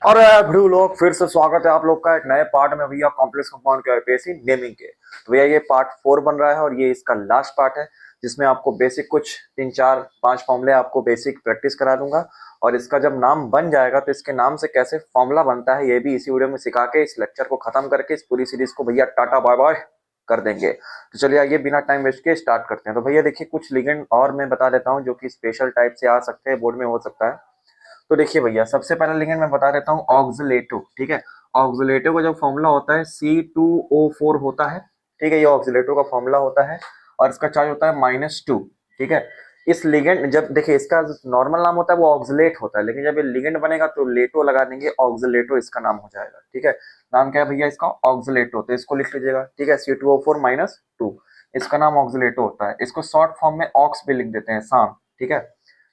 और भिड़ू लोग फिर से स्वागत है आप लोग का एक नए पार्ट में भैया कॉम्प्लेक्स कंपाउंड के आईपीएससी नेमिंग के। तो भैया ये पार्ट 4 बन रहा है और ये इसका लास्ट पार्ट है जिसमें आपको बेसिक कुछ 3 4 5 फॉर्मूले आपको बेसिक प्रैक्टिस करा दूंगा और इसका जब नाम बन जाएगा तो इसके नाम से कैसे फॉर्मूला बनता है ये भी इसी वीडियो में सिखा के इस लेक्चर को खत्म करके इस पूरी सीरीज को भैया टाटा बाय बाय कर देंगे। तो चलिए आइए बिना टाइम वेस्ट के स्टार्ट करते हैं। तो भैया देखिए कुछ लिगेंड और मैं बता देता हूँ जो कि स्पेशल टाइप से आ सकते हैं, बोर्ड में हो सकता है। तो देखिए भैया सबसे पहला लिगेंड मैं बता देता हूँ ऑक्सीलेटो। ठीक है, ऑक्सीलेटो का जो फॉर्मूला होता है C2O4 होता है। ठीक है, ये ऑक्सीलेटो का फॉर्मूला होता है और इसका चार्ज होता है -2। ठीक है, इस लिगेंड जब देखिए इसका नॉर्मल नाम होता है वो ऑक्सीलेट होता है, लेकिन जब ये लिगेंड बनेगा तो लेटो लगा देंगे, ऑक्सीलेटो इसका नाम हो जाएगा। ठीक है, नाम क्या है भैया इसका ऑक्सीलेटो, तो इसको लिख लीजिएगा। ठीक है, C2O4 -2 इसका नाम ऑक्सीलेटो होता है। इसको शॉर्ट फॉर्म में ऑक्स भी लिख देते हैं, शाम। ठीक है,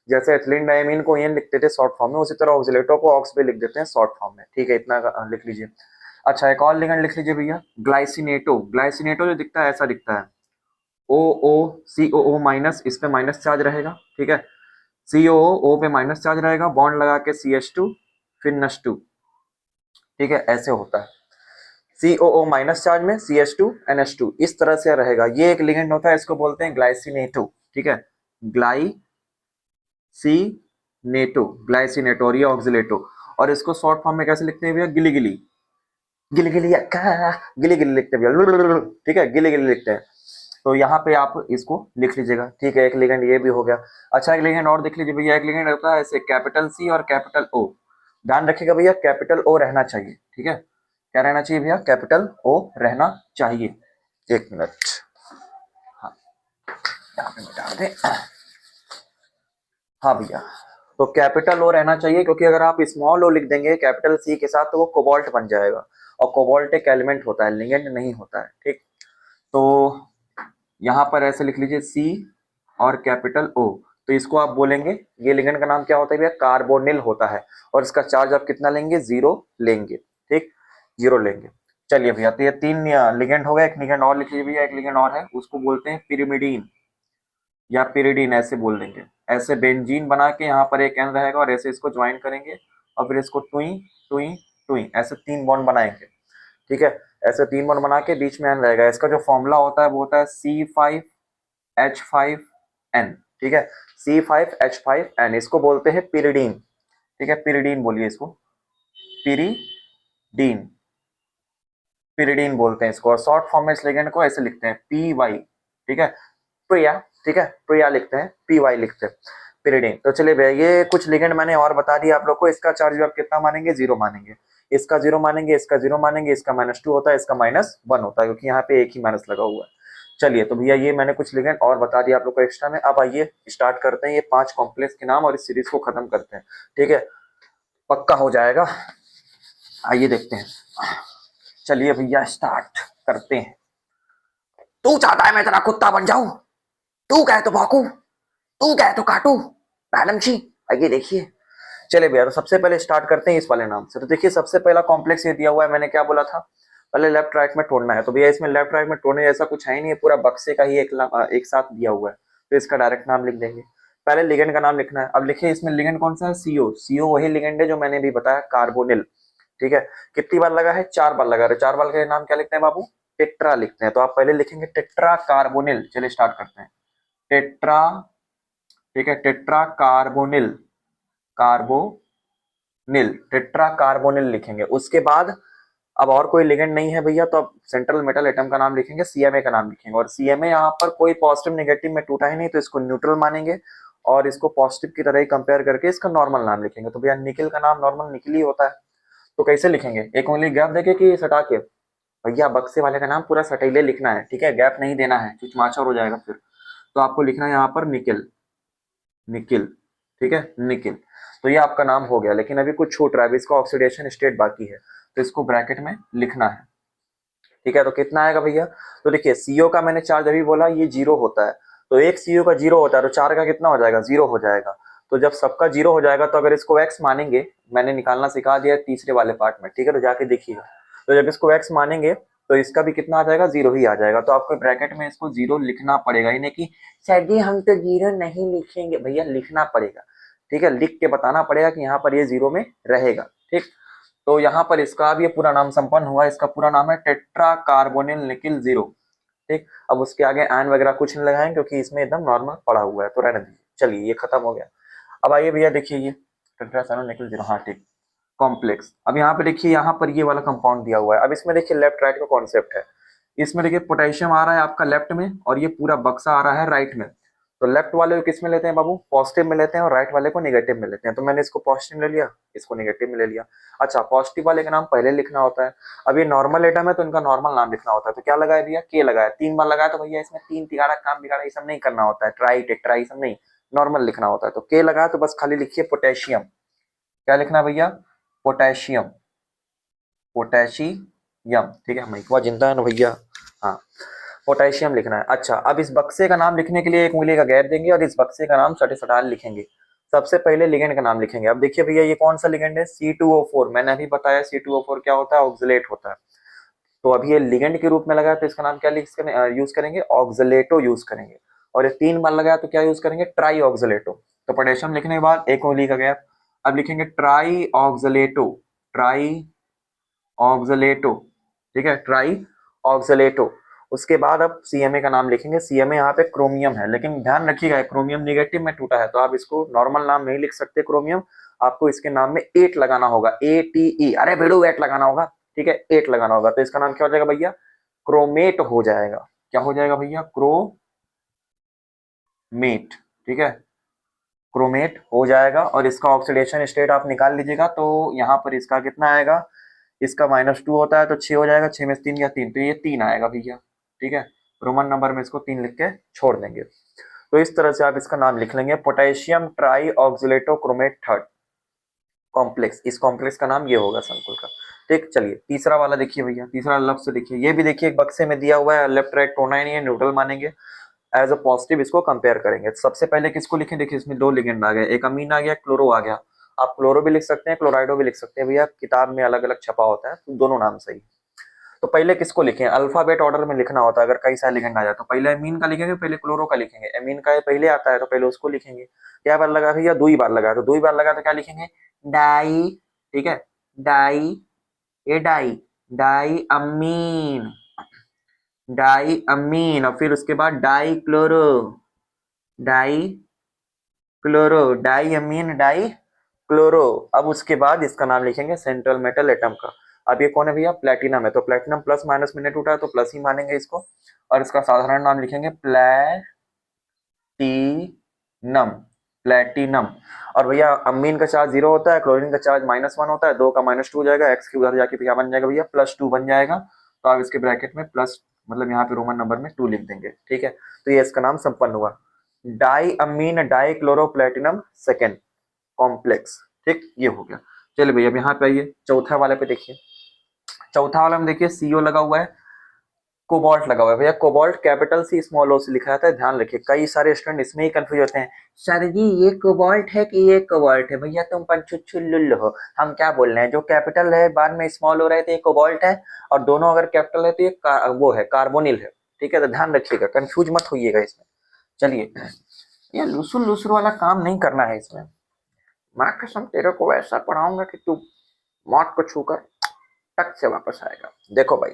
जैसे एथिलीन डायमीन को एन लिखते थे शॉर्ट फॉर्म में, उसी तरह ऑक्सीलेटो को ऑक्स भी लिख देते हैं शॉर्ट फॉर्म में। ठीक है, इतना लिख लीजिए। अच्छा एक और लिगेंड लिख लीजिए भैया, ग्लाइसिनेटो। ग्लाइसिनेटो जो दिखता है ऐसा दिखता है, OO इस पे माइनस चार्ज रहेगा। ठीक है, COO पे माइनस चार्ज रहेगा, बॉन्ड लगा के CH2 फिर NH2। ठीक है, ऐसे होता है, COO माइनस चार्ज में CH2 NH2 इस तरह से रहेगा। ये एक लिगेंड होता है, इसको बोलते हैं ग्लाइसिनेटो। ठीक है, ग्लाइसिनेटो और ये ऑक्सीलेटो। और इसको शॉर्ट फॉर्म में कैसे लिखते हैं भैया, गिली गिली, गिली गिली गिली गिली लिखते हैं भैया। ठीक है, गिली गिली लिखते हैं। तो यहाँ पे आप इसको लिख लीजिएगा। ठीक है, एक लिगेंड ये भी हो गया। अच्छा एक लिगेंड और देख लीजिए भैया, एक लिगेंड होता है ऐसे कैपिटल C और कैपिटल O। ध्यान रखिएगा भैया कैपिटल O रहना चाहिए। ठीक है, क्या रहना चाहिए भैया, कैपिटल O रहना चाहिए। एक मिनट, हाँ यहाँ पे मिटा दें। हाँ भैया, तो कैपिटल O रहना चाहिए, क्योंकि अगर आप स्मॉल o लिख देंगे कैपिटल C के साथ तो वो कोबाल्ट बन जाएगा, और कोबाल्ट एक एलिमेंट होता है, लिगेंड नहीं होता है। ठीक, तो यहाँ पर ऐसे लिख लीजिए C और कैपिटल O। तो इसको आप बोलेंगे, ये लिगेंड का नाम क्या होता है भैया, कार्बोनिल होता है। और इसका चार्ज आप कितना लेंगे, 0 लेंगे। ठीक, 0 लेंगे। चलिए भैया, तो ये 3 लिगेंड हो गए। एक लिगेंड और लिख लीजिए भैया, एक लिगेंड और है, उसको बोलते हैं पिरिमिडीन या पिरिडीन, ऐसे बोल देंगे। ऐसे बेंजीन बना के यहाँ पर एक एन रहेगा और ऐसे इसको ज्वाइन करेंगे और फिर इसको टुई टुई टुई ऐसे 3 बॉन्ड बनाएंगे। ठीक है, ऐसे 3 बॉन्ड बना के बीच में एन रहेगा। इसका जो फॉर्मूला होता है वो होता है C5H5N। ठीक है, C5H5N, इसको बोलते हैं पिरिडीन। ठीक है, पिरिडीन बोलिए इसको, पिरिडीन, पिरिडीन बोलते हैं इसको। और शॉर्ट फॉर्म में इस लिगेंड को ऐसे लिखते हैं PY। ठीक है, प्रिया। ठीक है, प्रिया लिखते हैं, PY लिखते हैं, पिरिडीन। तो चलिए भैया ये कुछ लिगेंड मैंने और बता दिया आप लोग को। इसका चार्ज आप कितना मानेंगे, 0 मानेंगे। इसका 0 मानेंगे, इसका 0 मानेंगे, इसका -2 होता है, इसका -1 होता है, क्योंकि यहाँ पे एक ही माइनस लगा हुआ है। चलिए तो भैया ये मैंने कुछ लिगेंड और बता दिया आप लोग को एक्स्ट्रा में। अब आइए स्टार्ट करते हैं ये 5 कॉम्प्लेक्स के नाम और इस सीरीज को खत्म करते हैं। ठीक है, पक्का हो जाएगा, आइए देखते हैं। चलिए भैया स्टार्ट करते हैं। तू चाहता है मैं तेरा कुत्ता बन जाऊं, तू कहे तो भौंकू, तू कहे तो काटू, मैडम जी आइए देखिए। चले भैया, तो सबसे पहले स्टार्ट करते हैं इस वाले नाम से। तो देखिए सबसे पहला कॉम्प्लेक्स ये दिया हुआ है, मैंने क्या बोला था, पहले लेफ्ट राइट में तोड़ना है। तो भैया इसमें लेफ्ट राइट में तोड़ने जैसा कुछ है ही नहीं है, पूरा बक्से का ही एक साथ दिया हुआ है। तो इसका डायरेक्ट नाम लिख देंगे। पहले लिगेंड का नाम लिखना है। अब लिखिए इसमें लिगेंड कौन सा है, CO। CO वही लिगेंड है जो मैंने भी बताया, कार्बोनिल। ठीक है, कितनी बार लगा है, 4 बार लगा है। 4 बार का नाम क्या लिखते हैं बाबू, टेट्रा लिखते हैं। तो आप पहले लिखेंगे टेट्रा कार्बोनिल। चलिए स्टार्ट करते हैं, टेट्रा। ठीक है, tetra carbonyl, carbonyl, tetra carbonyl लिखेंगे। उसके बाद अब और कोई लिगेंड नहीं है भैया, तो अब सेंट्रल मेटल एटम का नाम लिखेंगे, CMA का नाम लिखेंगे। और CMA यहाँ पर कोई पॉजिटिव नेगेटिव में टूटा ही नहीं, तो इसको न्यूट्रल मानेंगे और इसको पॉजिटिव की तरह ही कंपेयर करके इसका नॉर्मल नाम लिखेंगे। तो भैया निकिल का नाम नॉर्मल निकिल ही होता है। तो कैसे लिखेंगे, एक उंगली गैप देके कि सटा के, भैया बक्से वाले का नाम पूरा सटीले लिखना है। ठीक है, गैप नहीं देना है, चुचमाचर हो जाएगा फिर। तो आपको लिखना है यहाँ पर निकिल, निकिल। ठीक है, निकिल। तो ये आपका नाम हो गया, लेकिन अभी कुछ छूट रहा है, इसका ऑक्सीडेशन स्टेट बाकी है, तो इसको ब्रैकेट में लिखना है। ठीक है, तो कितना आएगा भैया, तो देखिए CO का मैंने चार्ज अभी बोला ये 0 होता है, तो एक CO का 0 होता है, तो 4 का कितना हो जाएगा, 0 हो जाएगा। तो जब सबका 0 हो जाएगा तो अगर इसको x मानेंगे, मैंने निकालना सिखा दिया तीसरे वाले पार्ट में। ठीक है, तो जाके देखिएगा। तो जब इसको x मानेंगे तो इसका भी कितना आ जाएगा, 0 ही आ जाएगा। तो आपको ब्रैकेट में इसको 0 लिखना पड़ेगा, यानी कि सर जी हम तो 0 नहीं लिखेंगे, भैया लिखना पड़ेगा। ठीक है, लिख के बताना पड़ेगा कि यहाँ पर ये 0 में रहेगा। ठीक, तो यहाँ पर इसका अब ये पूरा नाम संपन्न हुआ, इसका पूरा नाम है टेट्रा कार्बोनिल निकिल 0। ठीक, अब उसके आगे एन वगैरह कुछ नहीं लगाएंगे क्योंकि इसमें एकदम नॉर्मल पड़ा हुआ है, तो रहने दीजिए। चलिए ये खत्म हो गया। अब आइए भैया देखिए ये टेट्रासाइक्लिन निकिल 0, हाँ ठीक, कॉम्प्लेक्स। अब यहाँ पे देखिए, यहाँ पर ये वाला कंपाउंड दिया हुआ है। अब इसमें देखिए लेफ्ट राइट का कॉन्सेप्ट है। इसमें देखिए पोटेशियम आ रहा है आपका लेफ्ट में और ये पूरा बक्सा आ रहा है राइट में। तो लेफ्ट वाले को किस में लेते हैं बाबू, पॉजिटिव में लेते हैं, और राइट वाले को नेगेटिव में लेते हैं। तो मैंने इसको पॉजिटिव में ले लिया, इसको नेगेटिव में ले लिया। अच्छा, पॉजिटिव वाले का नाम पहले लिखना होता है। अब ये नॉर्मल एटम है तो इनका नॉर्मल नाम लिखना होता है। तो क्या लगाया भैया, के लगाया, 3 बार लगाया। तो भैया इसमें 3 तिगाड़ा काम बिगाड़ा ये सब नहीं करना होता है, ट्राई टेट्राई सब नहीं, नॉर्मल लिखना होता है। तो के लगाया तो बस खाली लिखिए पोटेशियम। क्या लिखना भैया, पोटेशियम, पोटेशियम। ठीक है, मैकवा जिंदा है ना भैया, हाँ, पोटेशियम लिखना है। अच्छा, अब इस बक्से का नाम लिखने के लिए एक उंगली का गैप देंगे और इस बक्से का नाम सटे लिखेंगे। सबसे पहले लिगेंड का नाम लिखेंगे। अब देखिए भैया ये कौन सा लिगेंड है, C2O4। मैंने अभी बताया C2O4 क्या होता है, ऑक्सलेट होता है। तो अभी ये लिगेंड के रूप में लगा तो इसका नाम क्या यूज करेंगे, ऑक्सलेटो यूज करेंगे। और ये 3 बार लगाया तो क्या यूज करेंगे, ट्राई ऑक्सलेटो। तो पोटेशियम लिखने के बाद एक उंगली का गैप, अब लिखेंगे ट्राई ऑक्सलेटो, ट्राई ऑक्सलेटो। ठीक है, ट्राई ऑक्सलेटो। उसके बाद अब CMA का नाम लिखेंगे। CMA यहाँ पे क्रोमियम है, लेकिन ध्यान रखिएगा क्रोमियम नेगेटिव में टूटा है तो आप इसको नॉर्मल नाम नहीं लिख सकते क्रोमियम, आपको इसके नाम में 8 लगाना होगा, ATE। अरे बेड़ू 8 लगाना होगा, ठीक है, 8 लगाना होगा। तो इसका नाम क्या हो जाएगा भैया, क्रोमेट हो जाएगा। क्या हो जाएगा भैया, क्रोमेट। ठीक है, क्रोमेट हो जाएगा। और इसका ऑक्सीडेशन स्टेट आप निकाल लीजिएगा तो यहाँ पर इसका कितना आएगा, इसका -2 होता है तो 6 हो जाएगा, 6 में 3 या 3, तो ये 3 आएगा भैया। ठीक है, रोमन नंबर में इसको 3 लिख के छोड़ देंगे। तो इस तरह से आप इसका नाम लिख लेंगे, potassium tri oxalato chromate third complex. इस कॉम्प्लेक्स का नाम ये होगा संकुल का। ठीक, चलिए तीसरा वाला देखिए भैया, तीसरा लफ्ज से देखिए, ये भी देखिए एक बक्से में दिया हुआ है, लेफ्ट राइट होना ही नहीं है, न्यूट्रल मानेंगे, एज अ पॉजिटिव इसको कंपेयर करेंगे। सबसे पहले किसको लिखें, देखिए इसमें 2 लिगेंड आ गए, एक अमीन आ गया, क्लोरो आ गया। आप क्लोरो भी लिख सकते हैं, क्लोराइडो भी लिख सकते हैं भैया, किताब में अलग अलग छपा होता है, तो दोनों नाम सही। तो पहले किसको लिखें, अल्फाबेट ऑर्डर में लिखना होता है। अगर कई सारे लिगेंड आ जाए तो पहले अमीन का लिखेंगे, पहले क्लोरो का लिखेंगे। अमीन का पहले आता है तो पहले उसको लिखेंगे। क्या बार लगा भैया, 2 ही बार लगा, तो 2 ही बार लगा तो क्या लिखेंगे, डाई। ठीक है, di, a di, diamine, diamine. और फिर उसके बाद dichloro, dichloro, diamine, dichloro. अब उसके बाद इसका नाम लिखेंगे सेंट्रल मेटल एटम का। अब ये कौन है भैया, प्लेटिनम है, तो प्लेटिनम प्लस माइनस में टूटा है तो प्लस ही मानेंगे इसको। और इसका साधारण नाम लिखेंगे प्लेटिनम, प्लेटिनम। और भैया अमीन का चार्ज 0 होता है, क्लोरीन का चार्ज -1 होता है, 2 का -2 हो जाएगा, एक्स की उधर जाके क्या बन जाएगा भैया, +2 बन जाएगा। तो आप इसके ब्रैकेट में प्लस, मतलब यहाँ पे रोमन नंबर में 2 लिख देंगे। ठीक है, तो ये इसका नाम संपन्न हुआ, diamine dichloro platinum second complex. ठीक, ये हो गया। चलिए भैया अब यहाँ पे आइए, चौथा वाले पे देखिए। चौथा वाला में देखिए CO लगा हुआ है, कोबाल्ट लगा हुआ है। भैया cobalt capital C small o से लिखा जाता है, ध्यान रखिए। कई सारे स्टूडेंट इसमें ही कंफ्यूज होते हैं, सर जी ये कोबाल्ट है कि ये कोबाल्ट है। भैया तुम पंचुल्लुल हो, हम क्या बोल रहे हैं, जो कैपिटल है बाद में स्मॉल हो रहे थे ये कोबाल्ट है, और दोनों अगर कैपिटल है तो ये वो है कार्बोनिल है। ठीक है, तो ध्यान रखिएगा, कंफ्यूज मत होइएगा इसमें। चलिए, ये लुसुर लुसुर वाला काम नहीं करना है इसमें। माँ कसम तेरे को ऐसा पढ़ाऊंगा कि तू मौत को छूकर टक से वापस आएगा। देखो भाई,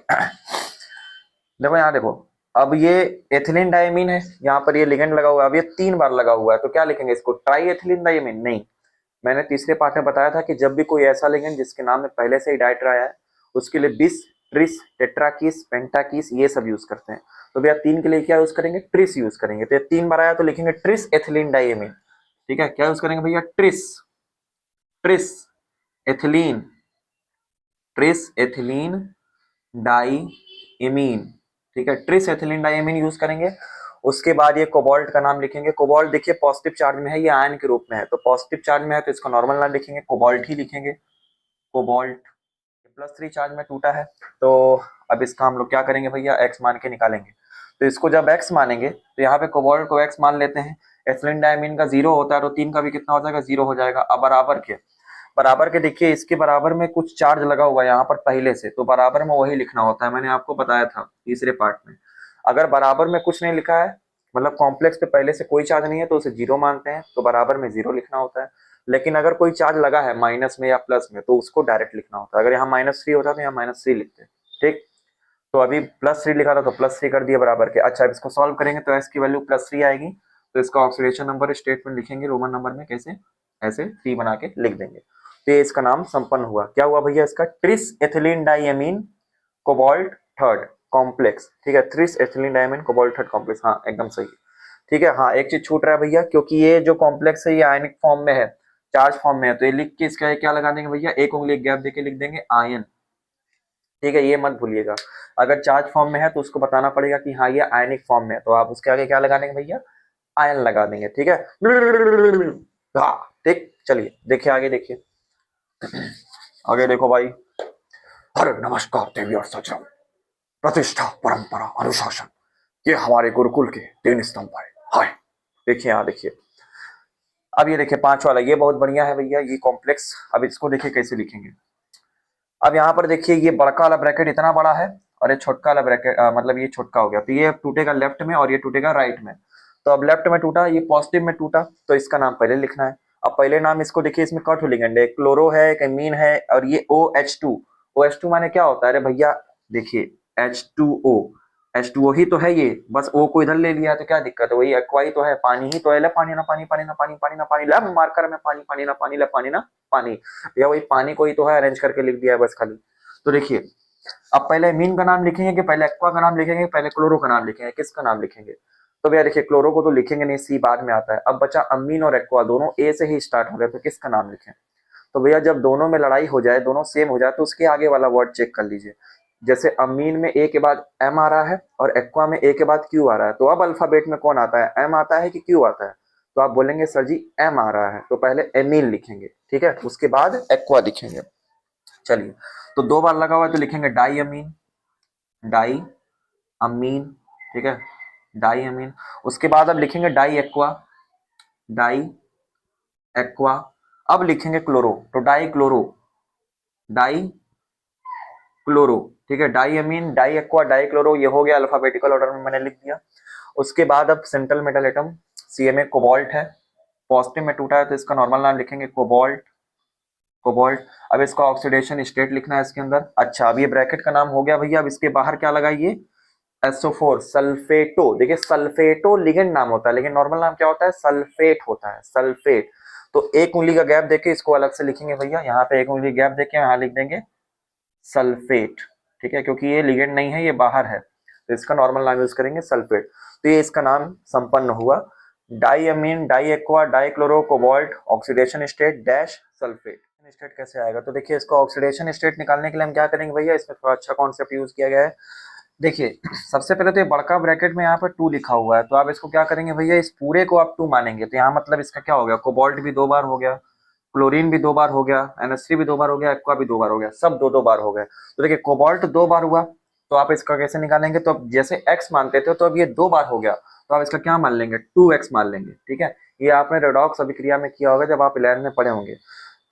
देखो यहाँ देखो, अब ये एथिलीन डायमीन है, यहाँ पर ये लिगेंड लगा हुआ है। अब ये 3 बार लगा हुआ है तो क्या लिखेंगे इसको, ट्राई एथिलीन डायमीन नहीं। मैंने तीसरे पार्ट में बताया था कि जब भी कोई ऐसा लिगेंड जिसके नाम में पहले से ही डाइट्रा आया है उसके लिए बिस, ट्रिस, टेट्राकिस, पेंटाकिस ये सब यूज करते हैं। तो भैया 3 के लिए क्या यूज करेंगे, ट्रिस यूज करेंगे। तो ये 3 बार आया तो लिखेंगे ट्रिस एथिलीन डायमीन। ठीक है, क्या यूज करेंगे भैया, tris, tris ethylene, tris ethylene diamine. ठीक है, ट्रिस एथिलीन डाइमीन यूज करेंगे। उसके बाद ये कोबाल्ट का नाम लिखेंगे। कोबाल्ट देखिए पॉजिटिव चार्ज में है, ये आयन के रूप में है, तो पॉजिटिव चार्ज में है तो इसका नॉर्मल नाम लिखेंगे, कोबाल्ट ही लिखेंगे, कोबाल्ट। +3 चार्ज में टूटा है, तो अब इसका हम लोग क्या करेंगे भैया, x मान के निकालेंगे। तो इसको जब x मानेंगे तो यहाँ पे कोबाल्ट को x मान लेते हैं। एथिलीन डाइमीन का 0 होता है तो 3 का भी कितना हो जाएगा, 0 हो जाएगा। अब बराबर के देखिए, इसके बराबर में कुछ चार्ज लगा हुआ है यहाँ पर पहले से, तो बराबर में वही लिखना होता है। मैंने आपको बताया था तीसरे पार्ट में, अगर बराबर में कुछ नहीं लिखा है, मतलब कॉम्प्लेक्स पे पहले से कोई चार्ज नहीं है तो उसे 0 मानते हैं, तो बराबर में 0 लिखना होता है। लेकिन अगर कोई चार्ज लगा है माइनस में या प्लस में तो उसको डायरेक्ट लिखना होता है। अगर यहाँ -3 होता तो यहाँ -3 लिखते, ठीक। तो अभी +3 लिखा था तो +3 कर दिया बराबर के। अच्छा, अब इसको सॉल्व करेंगे तो s की वैल्यू +3 आएगी, तो इसका ऑक्सीडेशन नंबर स्टेटमेंट लिखेंगे रोमन नंबर में, कैसे, ऐसे 3 बना के लिख देंगे। तो ये इसका नाम संपन्न हुआ। क्या हुआ भैया इसका? Tris ethylene diamine cobalt third complex, ठीक है, tris ethylene diamine cobalt third complex, हाँ एकदम सही, ठीक है। हाँ, एक चीज छूट रहा है भैया, क्योंकि ये जो कॉम्प्लेक्स है ये आयनिक फॉर्म में है, चार्ज फॉर्म में है, तो ये लिख के इसका क्या लगा देंगे भैया, एक उंगली गैप देके लिख देंगे आयन, ठीक है, ये मत भूलिएगा। अगर चार्ज फॉर्म में है तो उसको बताना पड़ेगा कि हाँ ये आयनिक फॉर्म में है, तो आप उसके आगे क्या लगा देंगे भैया, आयन लगा देंगे, ठीक है। हाँ ठीक, चलिए देखिए आगे, देखिए आगे देखो भाई। अरे नमस्कार देवी और सज्जन, प्रतिष्ठा परंपरा अनुशासन, ये हमारे गुरुकुल के 3 स्तंभ है। हाय देखिए, यहाँ देखिए, अब ये देखिए 5 वाला, ये बहुत बढ़िया है भैया ये कॉम्प्लेक्स। अब इसको देखिए कैसे लिखेंगे। अब यहाँ पर देखिए ये बड़का वाला ब्रैकेट इतना बड़ा है और ये छोटका वाला ब्रैकेट मतलब ये छोटका हो गया, तो ये टूटेगा लेफ्ट में और ये टूटेगा राइट में। तो अब लेफ्ट में टूटा, ये पॉजिटिव में टूटा, तो इसका नाम पहले लिखना है। अब पहले नाम इसको देखिए, इसमें कट लिगेंड है, क्लोरो है, एक एमीन है, और ये OH2। OH2 माने क्या होता है? अरे भैया देखिए H2O, H2O ही तो है ये, बस O को इधर ले लिया तो क्या दिक्कत है, वही एक्वा ही तो है, पानी ही तो है, पानी ना पानी, पानी ना पानी, पानी ना पानी, लैब मार्कर में पानी, पानी ना पानी, पानी ना पानी, या वही पानी को ही तो है, अरेंज करके लिख दिया है बस खाली। तो देखिए अब पहले मीन का नाम लिखेंगे कि पहले एक्वा का नाम लिखेंगे, पहले क्लोरो का नाम लिखेंगे, किसका नाम लिखेंगे? तो भैया देखिए क्लोरो को तो लिखेंगे नहीं, सी बाद में आता है। अब बचा अमीन और एक्वा, दोनों ए से ही स्टार्ट हो गए, तो किसका नाम लिखें? तो भैया जब दोनों में लड़ाई हो जाए, दोनों सेम हो जाए, तो उसके आगे वाला वर्ड चेक कर लीजिए। जैसे अमीन में ए के बाद एम आ रहा है और एक्वा में ए के बाद क्यू आ रहा है, तो अब अल्फाबेट में कौन आता है, एम आता है कि क्यू आता है? तो आप बोलेंगे सर जी एम आ रहा है, तो पहले एमीन लिखेंगे, ठीक है, उसके बाद एक्वा लिखेंगे। चलिए, तो 2 बार लगा हुआ है तो लिखेंगे डाई अमीन, डाई अमीन, ठीक है, डाई अमीन। उसके बाद अब लिखेंगे डाई एक्वा, डाई एक्वा। अब लिखेंगे क्लोरो, तो डाई क्लोरो, डाई क्लोरो, ठीक है, डाई अमीन, डाई एक्वा, डाई क्लोरो, ये हो गया अल्फाबेटिकल ऑर्डर में मैंने लिख दिया। उसके बाद अब central metal atom CMA cobalt है, पॉजिटिव में टूटा है तो इसका नॉर्मल नाम लिखेंगे कोबाल्ट, कोबाल्ट। अब इसका ऑक्सीडेशन स्टेट लिखना है इसके अंदर। अच्छा, अब ये ब्रैकेट का नाम हो गया भैया, अब इसके बाहर क्या लगाइए, SO4 सल्फेटो। देखिए सल्फेटो लिगेंड नाम होता है, लेकिन नॉर्मल नाम क्या होता है, सल्फेट होता है, सल्फेट। तो एक उंगली का गैप देके इसको अलग से लिखेंगे भैया, यहाँ पे एक उंगली गैप देके यहाँ लिख देंगे सल्फेट, ठीक है, क्योंकि ये लिगेंड नहीं है, ये बाहर है, तो इसका नॉर्मल नाम यूज करेंगे सल्फेट। तो ये इसका नाम संपन्न हुआ, diamine, diaqua, dichloro cobalt, oxidation state dash sulphate. State कैसे आएगा? तो देखिए इसको ऑक्सीडेशन स्टेट निकालने के लिए हम क्या करेंगे भैया, इसमें थोड़ा अच्छा कॉन्सेप्ट यूज किया गया है। देखिए सबसे पहले तो ये बड़का ब्रैकेट में यहाँ पर 2 लिखा हुआ है, तो आप इसको क्या करेंगे भैया, इस पूरे को आप 2 मानेंगे, तो यहाँ मतलब इसका क्या हो गया, कोबाल्ट भी 2 बार हो गया, क्लोरीन भी 2 बार हो गया, NH3 भी 2 बार हो गया, एक्वा भी 2 बार हो गया, सब 2-2 बार हो गए। तो देखिए कोबाल्ट 2 बार हुआ, तो आप इसका कैसे निकालेंगे, तो अब जैसे x मानते थे तो अब ये 2 बार हो गया, तो आप इसका क्या मान लेंगे, 2x मान लेंगे, ठीक है। ये आपने रेडॉक्स अभिक्रिया में किया होगा जब आप 11 में पढ़े होंगे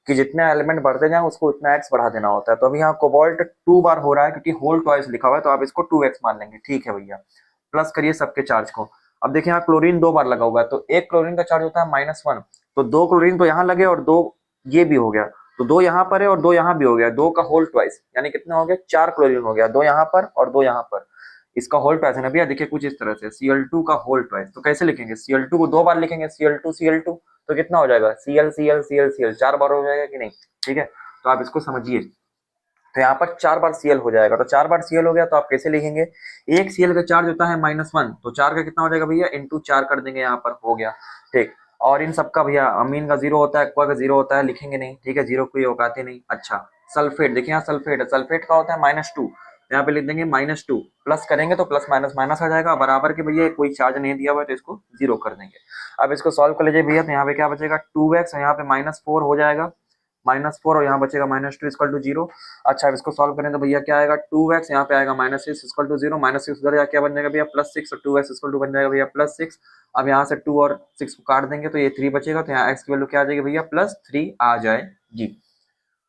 कि जितने एलिमेंट बढ़ते जाए उसको उतना x बढ़ा देना होता है। तो अभी यहाँ कोबाल्ट 2 बार हो रहा है क्योंकि होल ट्वाइस लिखा हुआ है, तो आप इसको 2x मान लेंगे, ठीक है भैया। प्लस करिए सबके चार्ज को। अब देखिए यहाँ क्लोरीन 2 बार लगा हुआ है, तो एक क्लोरीन का चार्ज होता है -1, तो 2 क्लोरीन तो यहाँ लगे और 2 ये भी हो गया, तो 2 यहाँ पर है और 2 यहाँ भी हो गया, 2 का होल ट्वाइस यानी कितना हो गया, 4 क्लोरीन हो गया, 2 यहाँ पर और 2 यहाँ पर। इसका होल ट्वाइस है ना भैया, देखिए कुछ इस तरह से Cl2 का होल ट्वाइस। तो कैसे लिखेंगे, Cl2 को 2 बार लिखेंगे, Cl2 Cl2, तो कितना हो जाएगा, Cl Cl Cl Cl, 4 बार हो जाएगा कि नहीं, ठीक है। तो आप इसको समझिए, तो यहाँ पर 4 बार Cl हो जाएगा, तो 4 बार Cl हो गया, तो आप कैसे लिखेंगे, एक Cl का चार्ज होता है -1, तो 4 का कितना हो जाएगा भैया, इंटू 4 कर देंगे, यहाँ पर हो गया, ठीक। और इन सबका भैया अमीन का 0 होता है, एक्वा का 0 होता है, लिखेंगे नहीं, ठीक है, 0 कोई औकाती नहीं। अच्छा सल्फेट, देखिए यहाँ सल्फेट है, सल्फेट का होता है -2, यहाँ पे लिख देंगे -2, प्लस करेंगे तो प्लस माइनस माइनस आ जाएगा, बराबर के भैया कोई चार्ज नहीं दिया हुआ है तो इसको 0 कर देंगे। अब इसको सॉल्व कर लीजिए भैया, तो यहाँ पे क्या बचेगा, 2x, यहाँ पे -4 हो जाएगा, -4 और यहाँ बचेगा -2 इक्वल टू 0। अच्छा अब इसको सॉल्व करें तो भैया क्या आएगा, 2x, यहाँ पे आएगा -6 इक्वल टू 0, -6 उधर जाके क्या बन जाएगा भैया +6, और 2x इक्वल टू बन जाएगा भैया +6। अब यहाँ से 2 और 6 को काट देंगे तो ये 3 बचेगा, तो यहाँ x की वैल्यू क्या आ जाएगी भैया, +3 आ जाएगी।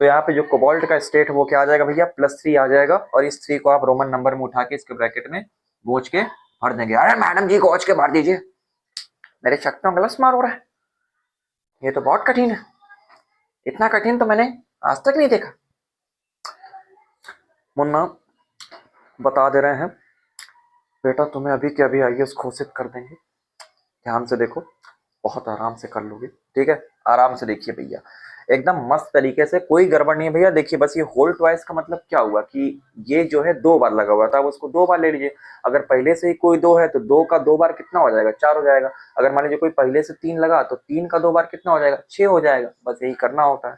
तो यहाँ पे जो कोबाल्ट का स्टेट है वो क्या आ जाएगा भैया, +3 आ जाएगा, और इस 3 को आप रोमन नंबर में उठा के इसके ब्रैकेट में गोच के भर देंगे। अरे मैडम जी गोच के भर दीजिए, मेरे शक में गलत मार हो रहा है, ये तो बहुत कठिन है। इतना कठिन तो मैंने आज तक नहीं देखा। मुन्ना बता दे रहे हैं बेटा, तुम्हें अभी के अभी आईएएस घोषित कर देंगे, ध्यान से देखो, बहुत आराम से कर लोगे, ठीक है। आराम से देखिए भैया, एकदम मस्त तरीके से, कोई गड़बड़ नहीं है भैया। देखिए बस ये होल्ड ट्वाइस का मतलब क्या हुआ कि ये जो है 2 बार लगा हुआ था, अब उसको 2 बार ले लीजिए। अगर पहले से ही कोई 2 है तो 2 का 2 बार कितना हो जाएगा, 4 हो जाएगा। अगर मान लीजिए कोई पहले से 3 लगा तो 3 का 2 बार कितना हो जाएगा, 6 हो जाएगा। बस यही करना होता है,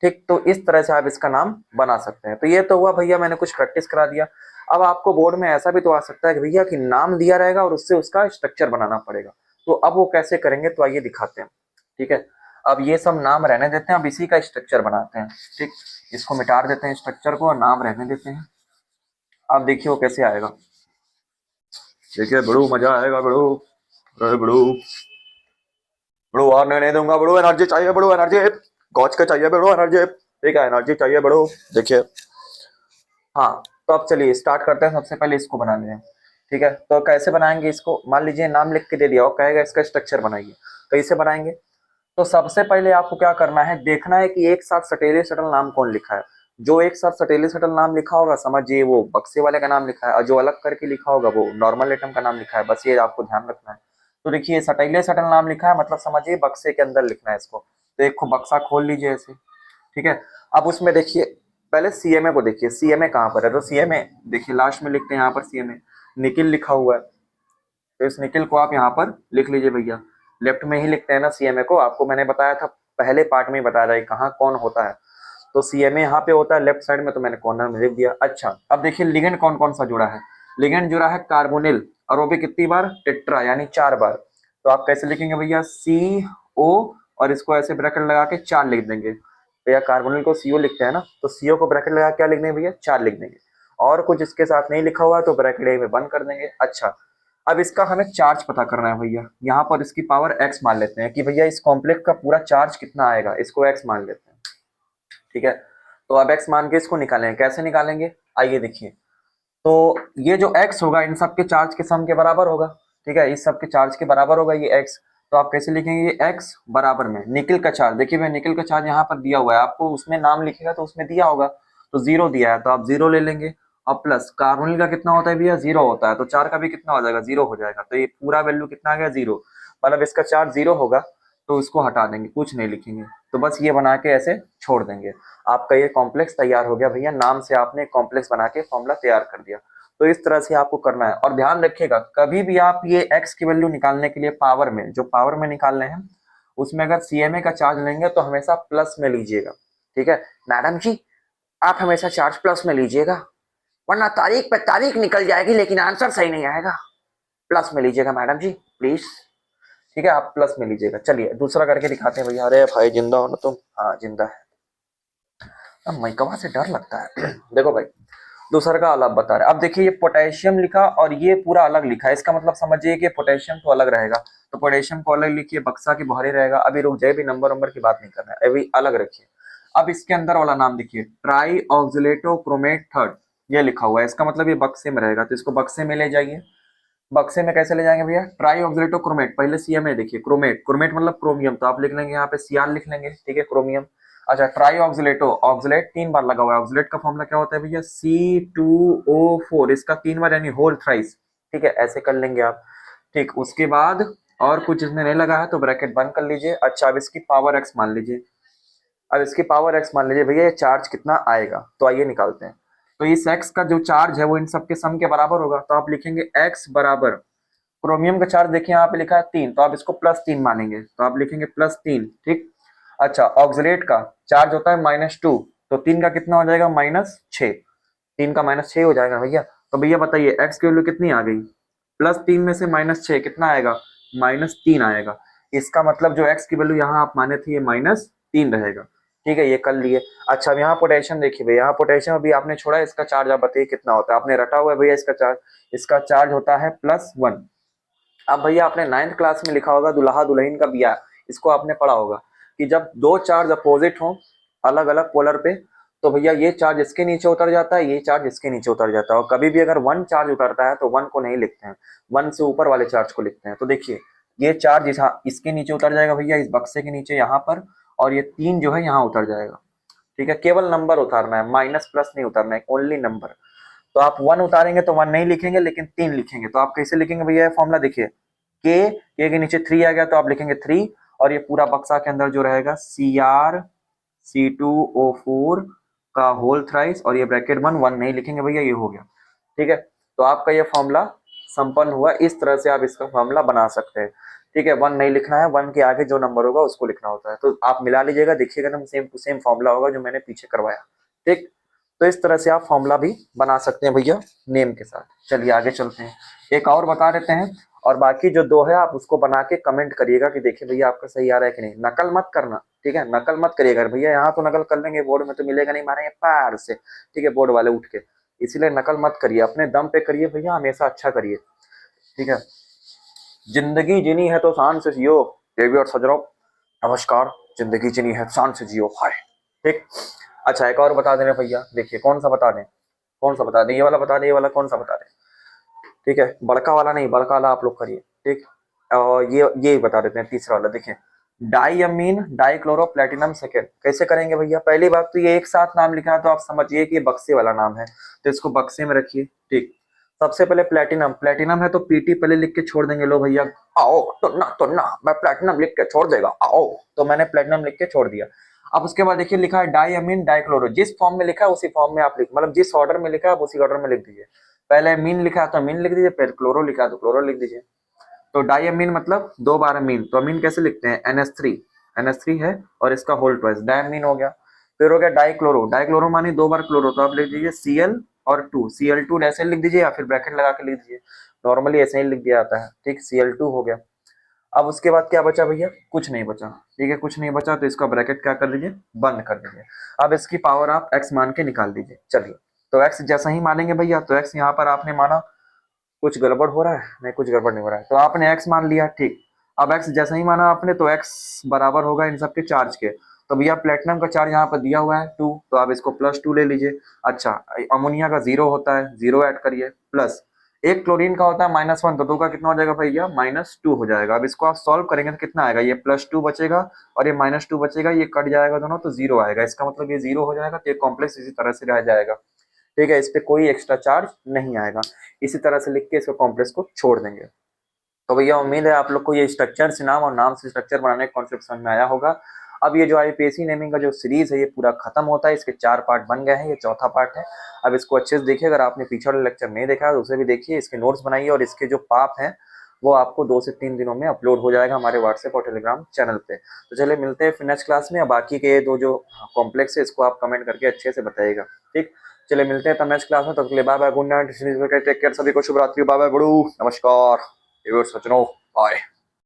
ठीक। तो इस तरह से आप इसका नाम बना सकते हैं। तो ये तो हुआ भैया, मैंने कुछ प्रैक्टिस करा दिया। अब आपको बोर्ड में ऐसा भी तो आ सकता है कि भैया कि नाम दिया रहेगा और उससे उसका स्ट्रक्चर बनाना पड़ेगा। तो अब वो कैसे करेंगे, तो आइए दिखाते हैं, ठीक है। अब ये सब नाम रहने देते हैं, अब इसी का स्ट्रक्चर बनाते हैं, ठीक। इसको मिटा देते हैं स्ट्रक्चर को और नाम रहने देते हैं। अब देखिए वो कैसे आएगा, देखिए बड़ू मजा आएगा बड़ू। अरे बड़ू, बड़ू और नहीं दूंगा बड़ू, एनर्जी चाहिए बड़ू, एनर्जी गौच के चाहिए बड़ू, एनर्जी, ठीक है, एनर्जी चाहिए बड़ू। देखिए, हाँ। तो अब चलिए स्टार्ट करते हैं। सबसे पहले इसको बनाने हैं, ठीक है। तो कैसे बनाएंगे इसको, मान लीजिए नाम लिख के दे दिया और कहेगा इसका स्ट्रक्चर बनाइए, कैसे बनाएंगे। तो सबसे पहले आपको क्या करना है, देखना है कि एक साथ सटेले सटल नाम कौन लिखा है। जो एक साथ सटेले सटल नाम लिखा होगा समझिए वो बक्से वाले का नाम लिखा है, और जो अलग करके लिखा होगा वो नॉर्मल एटम का नाम लिखा है। बस ये आपको ध्यान रखना है। तो देखिए सटेले सटल नाम लिखा है, मतलब समझिए बक्से के अंदर लिखना है इसको। तो एक बक्सा खोल लीजिए ऐसे, ठीक है। अब उसमें देखिए पहले सीएमए को देखिए, सीएमए कहाँ पर है, तो सीएमए देखिए लास्ट में लिखते हैं, यहाँ पर सीएमए निकिल लिखा हुआ है। तो इस निकिल को आप यहाँ पर लिख लीजिए भैया, लेफ्ट में ही लिखते हैं ना सीएमए को, आपको मैंने बताया था पहले पार्ट में ही बताया था कहाँ कौन होता है। तो सीएमए यहाँ पे होता है लेफ्ट साइड में, तो मैंने कॉर्नर में लिख दिया। अच्छा अब देखिए लिगेंड कौन कौन सा जुड़ा है। लिगेंड जुड़ा है कार्बोनिल, और वो भी कितनी बार, टेट्रा, यानी 4 बार। तो आप कैसे लिखेंगे भैया, CO, और इसको ऐसे ब्रैकेट लगा के 4 लिख देंगे। भैया कार्बोनिल को CO लिखते हैं ना, तो CO को ब्रैकेट लगा क्या लिख देंगे भैया, 4 लिख देंगे। और कुछ इसके साथ नहीं लिखा हुआ तो ब्रैकेट में बंद कर देंगे। अच्छा अब इसका हमें चार्ज पता करना है भैया, यहाँ पर इसकी पावर x मान लेते हैं कि भैया इस कॉम्प्लेक्स का पूरा चार्ज कितना आएगा, इसको x मान लेते हैं, ठीक है। तो अब x मान के इसको निकालेंगे, कैसे निकालेंगे, आइए देखिए। तो ये जो x होगा इन सब के चार्ज के सम के बराबर होगा, ठीक है, इस सब के चार्ज के बराबर होगा ये x। तो आप कैसे लिखेंगे, ये x बराबर में निकिल का चार्ज, देखिए भैया निकिल का चार्ज यहाँ पर दिया हुआ है, आपको उसमें नाम लिखेगा तो उसमें दिया होगा, तो 0 दिया है तो आप 0 ले लेंगे। और प्लस कार्बोनिल का कितना होता है भैया, 0 होता है, तो 4 का भी कितना हो जाएगा, 0 हो जाएगा। तो ये पूरा वैल्यू कितना आ गया, 0, मतलब इसका चार्ज 0 होगा, तो इसको हटा देंगे, कुछ नहीं लिखेंगे। तो बस ये बना के ऐसे छोड़ देंगे, आपका ये कॉम्प्लेक्स तैयार हो गया भैया। नाम से आपने कॉम्प्लेक्स बना के फॉर्मूला तैयार कर दिया। तो इस तरह से आपको करना है। और ध्यान रखिएगा कभी भी आप ये x की वैल्यू निकालने के लिए पावर में, जो पावर में निकाल रहे हैं उसमें अगर CMA का चार्ज लेंगे तो हमेशा प्लस में लीजिएगा, ठीक है। मैडम जी आप हमेशा चार्ज प्लस में लीजिएगा, वरना तारीख पे तारीख निकल जाएगी लेकिन आंसर सही नहीं आएगा। प्लस में लीजिएगा मैडम जी प्लीज, ठीक है, आप प्लस में लीजिएगा। चलिए दूसरा करके दिखाते हैं भैया। अरे भाई जिंदा हो ना तुम, हाँ जिंदा है, अब मैकवा से डर लगता है। देखो भाई दूसरा का अलग बता रहे हैं। अब देखिए ये पोटेशियम लिखा और ये पूरा अलग लिखा है, इसका मतलब समझिए कि पोटेशियम तो अलग रहेगा, तो पोटेशियम को अलग लिखिए, बक्सा की बाहर रहेगा। अभी रुक जाए, भी नंबर नंबर की बात नहीं करना है, अभी अलग रखिए। अब इसके अंदर वाला नाम देखिए, ट्राई ऑक्सिलेटो क्रोमेट थर्ड, ये लिखा हुआ है, इसका मतलब ये बक्से में रहेगा, तो इसको बक्से में ले जाइए। बक्से में कैसे ले जाएंगे भैया, ट्राई ऑक्सिलेटो क्रोमेट, पहले CMA देखिए, क्रोमेट, क्रोमेट मतलब क्रोमियम, तो आप लिख लेंगे यहाँ पे Cr लिख लेंगे, ठीक है, क्रोमियम। अच्छा ट्राई ऑक्सिलेटो, ऑक्सिलेट 3 बार लगा हुआ है, ऑक्सिलेट का फॉर्मूला क्या होता है भैया, C2O4, इसका 3 बार यानी होल थ्राइस, ठीक है, ऐसे कर लेंगे आप, ठीक। उसके बाद और कुछ इसमें नहीं लगा है तो ब्रैकेट बंद कर लीजिए। अच्छा अब इसकी पावर x मान लीजिए, अब इसकी पावर x मान लीजिए भैया, ये चार्ज कितना आएगा, तो आइए निकालते हैं। तो इस x का जो चार्ज है वो इन सबके सम के बराबर होगा, तो आप लिखेंगे x बराबर, क्रोमियम का चार्ज देखिए यहाँ पे लिखा है 3, तो आप इसको +3 मानेंगे, तो आप लिखेंगे +3, ठीक। अच्छा ऑक्सिलेट का चार्ज होता है -2, तो 3 का कितना हो जाएगा, -6, 3 का -6 हो जाएगा भैया। तो भैया बताइए x की वैल्यू कितनी आ गई, +3 में से -6 कितना आएगा, -3 आएगा। इसका मतलब जो x की वैल्यू यहाँ आप माने थे ये -3 रहेगा, ठीक है, ये कर लिए। अच्छा अब यहाँ पोटेशियम देखिए भैया, यहाँ पोटेशियम अभी आपने छोड़ा है, इसका चार्ज आप बताइए कितना होता है, आपने रटा हुआ है भैया इसका चार्ज, इसका चार्ज होता है +1। अब भैया आपने 9th क्लास में लिखा होगा दुल्हा दुल्हन का बियाह, इसको आपने पढ़ा होगा कि जब 2 चार्ज अपोजिट हो अलग अलग पोलर पे, तो भैया ये चार्ज इसके नीचे उतर जाता है, ये चार्ज इसके नीचे उतर जाता है। और कभी भी अगर 1 चार्ज उतरता है तो 1 को नहीं लिखते हैं, 1 से ऊपर वाले चार्ज को लिखते हैं। तो देखिए ये चार्ज इसके नीचे उतर जाएगा भैया, इस बक्से के नीचे यहाँ पर, और ये 3 जो है यहाँ उतर जाएगा, ठीक है। केवल नंबर उतारना है, माइनस प्लस नहीं उतारना है, ओनली नंबर। तो आप 1 उतारेंगे तो 1 नहीं लिखेंगे, लेकिन 3 लिखेंगे। तो आप कैसे लिखेंगे भैया फॉर्मूला देखिए, के नीचे 3 आ गया तो आप लिखेंगे 3, और ये पूरा बक्सा के अंदर जो रहेगा CrC2O4 का होल थ्राइस, और ये ब्रैकेट 1 नहीं लिखेंगे भैया, ये हो गया, ठीक है। तो आपका ये फॉर्मूला संपन्न हुआ। इस तरह से आप इसका फॉर्मूला बना सकते हैं, ठीक है। 1 नहीं लिखना है, 1 के आगे जो नंबर होगा उसको लिखना होता है। तो आप मिला लीजिएगा, देखिएगा ना सेम टू सेम फॉर्मूला होगा जो मैंने पीछे करवाया, ठीक। तो इस तरह से आप फॉर्मूला भी बना सकते हैं भैया नेम के साथ। चलिए आगे चलते हैं, एक और बता देते हैं, और बाकी जो 2 है आप उसको बना के कमेंट करिएगा कि देखिए भैया आपका सही आ रहा है कि नहीं। नकल मत करना, ठीक है, नकल मत करिएगा भैया, यहाँ तो नकल कर लेंगे, बोर्ड में तो मिलेगा नहीं, मारेंगे पार से, ठीक है, बोर्ड वाले उठ के। इसीलिए नकल मत करिए, अपने दम पे करिए भैया, हमेशा अच्छा करिए, ठीक है। जिंदगी जीनी है तो शान से जियो, देवी और सजरो नमस्कार। जिंदगी जीनी है शान से जियो, हाय, ठीक। अच्छा एक और बता देना भैया, देखिए कौन सा बता दें, कौन सा बता दें, ये वाला बता दें, ये वाला कौन सा बता दें, ठीक है। बड़का वाला नहीं, बड़का वाला आप लोग करिए, ठीक। और ये बता देते हैं तीसरा वाला, देखिए डाईअमीन डाईक्लोरो प्लेटिनम सेकेंड। कैसे करेंगे भैया, पहली बात तो ये एक साथ नाम लिखा है तो आप समझिए कि ये बक्से वाला नाम है, तो इसको बक्से में रखिए, ठीक। सबसे पहले प्लेटिनम, प्लेटिनम है तो पीटी पहले लिख के छोड़ देंगे, लो भैया आओ, तो ना मैं प्लेटिनम लिख के छोड़ देगा, आओ, तो मैंने प्लेटिनम लिख के छोड़ दिया। अब उसके बाद देखिए लिखा है डाईअमीन डाईक्लोरो, जिस फॉर्म में लिखा है उसी फॉर्म में आप लिख, मतलब जिस ऑर्डर में लिखा है उसी ऑर्डर में लिख दीजिए। पहले मीन लिखा है तो मीन लिख दीजिए, फिर क्लोरो लिखा है तो क्लोरो लिख दीजिए। तो डाईअमीन मतलब 2 बार अमीन, तो अमीन कैसे लिखते हैं, NH3 है और इसका होल ट्वाइस डाईअमीन हो गया। फिर हो गया डाईक्लोरो, डाईक्लोरो मानी 2 बार क्लोरो, तो आप लिख दीजिए Cl और 2, Cl2 ऐसे लिख दीजिए या फिर ब्रैकेट लगा के लिख दीजिए, नॉर्मली ऐसे ही लिख दिया जाता है, ठीक। Cl2 हो गया। अब उसके बाद क्या बचा भैया, कुछ नहीं बचा, ठीक है, कुछ नहीं बचा तो इसका ब्रैकेट क्या कर दीजिए, बंद कर दीजिए। अब इसकी पावर आप x मान के निकाल दीजिए। चलिए तो x जैसा ही मानेंगे भैया, तो x यहाँ पर आपने माना, कुछ गड़बड़ हो रहा है, नहीं कुछ गड़बड़ नहीं हो रहा है, तो आपने x मान लिया, ठीक। अब x जैसा ही माना आपने, तो x बराबर होगा इन सबके चार्ज के। तो भैया प्लेटिनम का चार्ज यहाँ पर दिया हुआ है 2, तो आप इसको +2 ले लीजिए। अच्छा अमोनिया का 0 होता है, 0 ऐड करिए, प्लस एक क्लोरीन का होता है -1, तो 2 का कितना हो जाएगा भैया, -2 हो जाएगा। अब इसको आप सॉल्व करेंगे तो कितना आएगा, ये +2 बचेगा और ये -2 बचेगा, ये कट जाएगा दोनों तो 0 आएगा। इसका मतलब ये 0 हो जाएगा, तो ये कॉम्प्लेक्स इसी तरह से रह जाएगा, ठीक है, इस पे कोई एक्स्ट्रा चार्ज नहीं आएगा। इसी तरह से लिख के इसको कॉम्प्लेक्स को छोड़ देंगे। तो भैया उम्मीद है आप लोग को ये स्ट्रक्चर से नाम और नाम से स्ट्रक्चर बनाने का कॉन्सेप्ट समझ में आया होगा। अब ये जो IUPAC नेमिंग का जो सीरीज है ये पूरा खत्म होता है, इसके 4 पार्ट बन गए हैं, ये चौथा पार्ट है। अब इसको अच्छे से देखिए, अगर आपने पीछे वाले लेक्चर नहीं देखा तो उसे भी देखिए, इसके नोट्स बनाइए, और इसके जो पाप हैं वो आपको 2 से 3 दिनों में अपलोड हो जाएगा हमारे व्हाट्सएप और टेलीग्राम चैनल पे। तो चलिए मिलते हैं फिर नेक्स्ट क्लास में, और बाकी के 2 जो कॉम्प्लेक्स है इसको आप कमेंट करके अच्छे से बताइएगा, ठीक। चलिए मिलते हैं तब नेक्स्ट क्लास में, तब तक के लिए bye bye, good night, take care, सभी को शुभ रात्रि, बाय बाय, बड़ू नमस्कार, सचनो बाय।